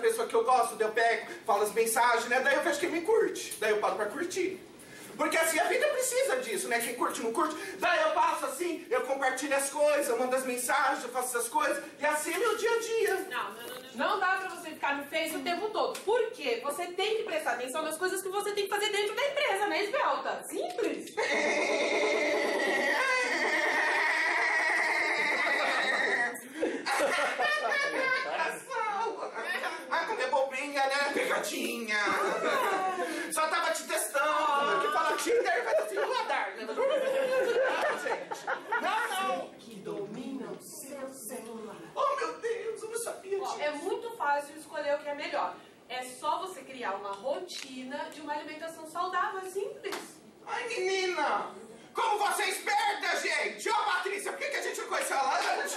pessoa que eu gosto, daí eu pego, falo as mensagens, né? Daí eu vejo quem me curte. Daí eu paro pra curtir. Porque assim, a vida precisa disso, né? Quem curte, não curte. Daí eu passo assim, eu compartilho as coisas, eu mando as mensagens, eu faço essas coisas. E assim é meu dia a dia. Não dá pra você ficar no Face o tempo todo. Por quê? Você tem que prestar atenção nas coisas que você tem que fazer dentro da empresa, né, Esbelta? Simples. Ah, como é bobinha, né? Pegadinha. Só tava te testando. Que fala Tinder vai assim, radar. Gente. Não. Que domina o seu celular. Oh, meu Deus, eu não sabia disso. É muito fácil escolher o que é melhor. É só você criar uma rotina de uma alimentação saudável, é simples. Ai, menina. Como você é esperta, gente. Ô, Patrícia, por que a gente não conheceu ela antes?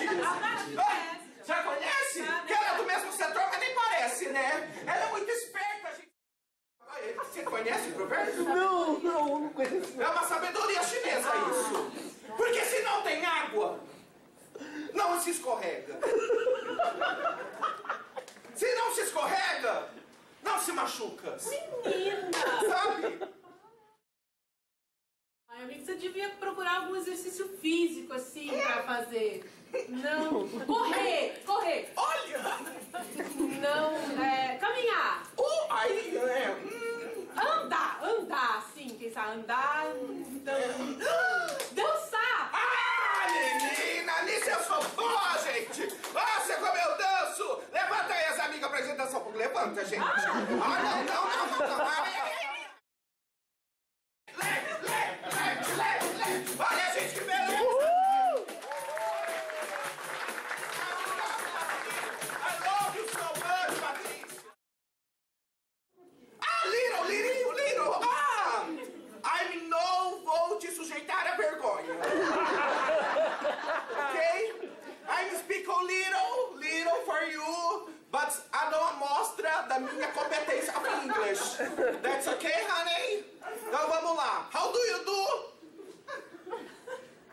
Já conhece? Que ela é do mesmo setor, mas nem parece, né? Ela é muito esperta, gente. Você conhece o provérbio? Não conheço. É uma sabedoria chinesa isso. Porque se não tem água, não se escorrega. Se não se escorrega, não se machuca. Menina! Sabe? Ai, amiga, você devia procurar algum exercício físico, assim, pra fazer. Não. Correr! Olha! Não, caminhar! Aí, Andar, assim, quem sabe andar, dançar! Ah, menina, nisso eu sou boa, gente! Ah, você como eu danço! Levanta aí as amigas pra gente dançar um pouco. Levanta, gente! Ah, não! Leve! Olha, gente, que beleza! I love you so much, Patrícia! Ah, Little! Ah! I não vou te sujeitar à vergonha. Ok? I speak a little for you, but a não amostra da minha competência of English. That's okay, honey? Então vamos lá. How do you do?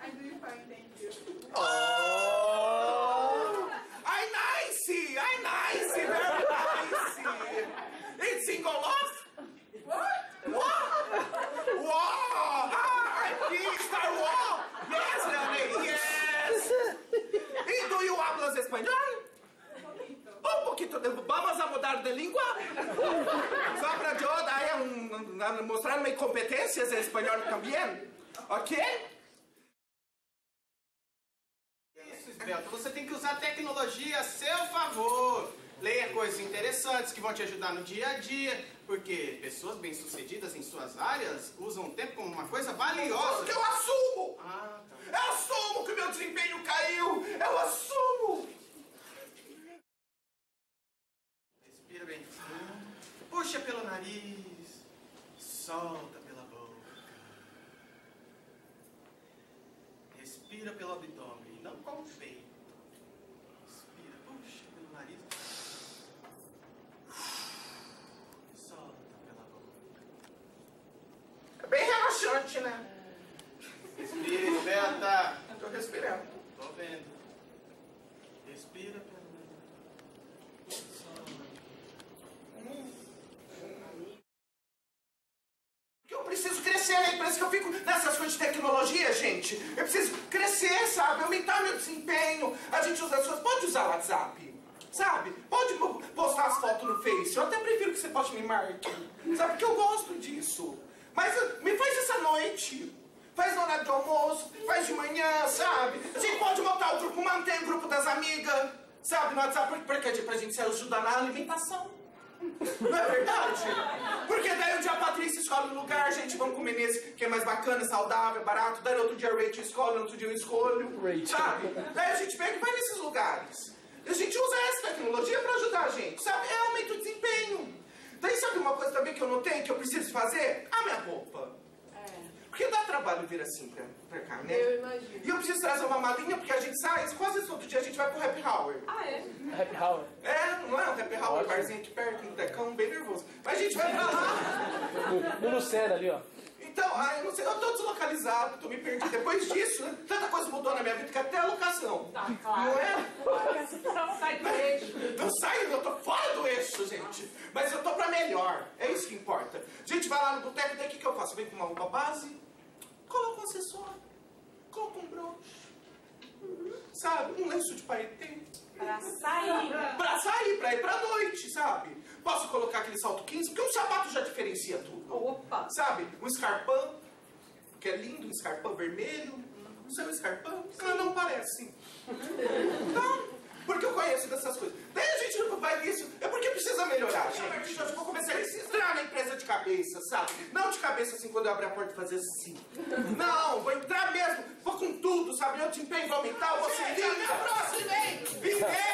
I do fine, thank you. Oh! I nice, very nice. It's single love? What? Wow! I'm Star Wars! Yes, honey, yes! E do you hablas espanhol? Un poquito. Vamos a mudar de língua? Só para yo mostrar mis competencias en español también. Ok? Isso, Esbelta. Você tem que usar a tecnologia a seu favor. Leia coisas interessantes que vão te ajudar no dia a dia, porque pessoas bem-sucedidas em suas áreas usam o tempo como uma coisa valiosa. Porque eu assumo! Ah, tá. Eu assumo que meu desempenho caiu! Eu assumo! Respira bem fundo. Puxa pelo nariz. Solta pela boca. Respira pelo abdômen, não com o peito. Respira, puxa pelo nariz. Solta pela boca. É bem relaxante, né? Respira, Esbelta. Tô respirando. Tô vendo. Respira pelo nariz. Solta. Porque eu preciso crescer na empresa, que eu fico nessas coisas de tecnologia, gente. Eu preciso crescer, sabe? Aumentar meu desempenho. A gente usa as coisas. Pode usar o WhatsApp, sabe? Pode postar as fotos no Face. Eu até prefiro que você poste me marque, sabe? Porque eu gosto disso. Mas me faz isso à noite. Faz no horário de almoço, faz de manhã, sabe? A gente pode montar o grupo, manter o grupo das amigas, sabe? No WhatsApp, pra gente se ajudar na alimentação. Não é verdade? Porque daí um dia a Patrícia escolhe um lugar, gente, vamos comer nesse que é mais bacana, saudável, barato. Daí outro dia a Rachel escolhe, outro dia eu escolho, sabe? Daí a gente pega e vai nesses lugares. E a gente usa essa tecnologia pra ajudar a gente, sabe? É aumento o desempenho. Daí sabe uma coisa também que eu notei, que eu preciso fazer? A minha roupa. Porque dá trabalho vir assim pra cá, né? Eu imagino. E eu preciso trazer uma malinha, porque a gente sai, quase todo dia a gente vai pro Happy Hour. Ah, é? Happy Hour. É, não é um Happy Hour, um barzinho aqui perto, no Decão, bem nervoso. Mas a gente vai pra lá. No Lucena ali, ó. Então, eu não sei, eu tô deslocalizado, tô me perdido. Depois disso, né, tanta coisa mudou na minha vida que até a locação. Tá, claro. Não é? Não sai do eixo. Não saio, eu tô fora do eixo. conheço, gente. Mas eu tô pra melhor. É isso que importa. A gente vai lá no boteco, daí o que eu faço? Vem com uma roupa base, coloco um acessório, coloco um broche, sabe? Um lenço de paetê. Pra sair. Pra sair, pra ir pra noite, sabe? Posso colocar aquele salto 15, porque o sapato já diferencia tudo. Opa. Sabe? Um escarpão, que é lindo, um escarpão vermelho. O seu escarpão? Ah, não parece. Não, porque eu conheço dessas coisas. Daí a gente vai nisso. É porque precisa melhorar, gente. Eu vou começar a entrar na empresa de cabeça, sabe? Não de cabeça assim, quando eu abrir a porta e fazer assim. Não, vou entrar mesmo. Vou com tudo, sabe? Meu desempenho vai aumentar, eu vou ser linda. Próximo, hein? Vem!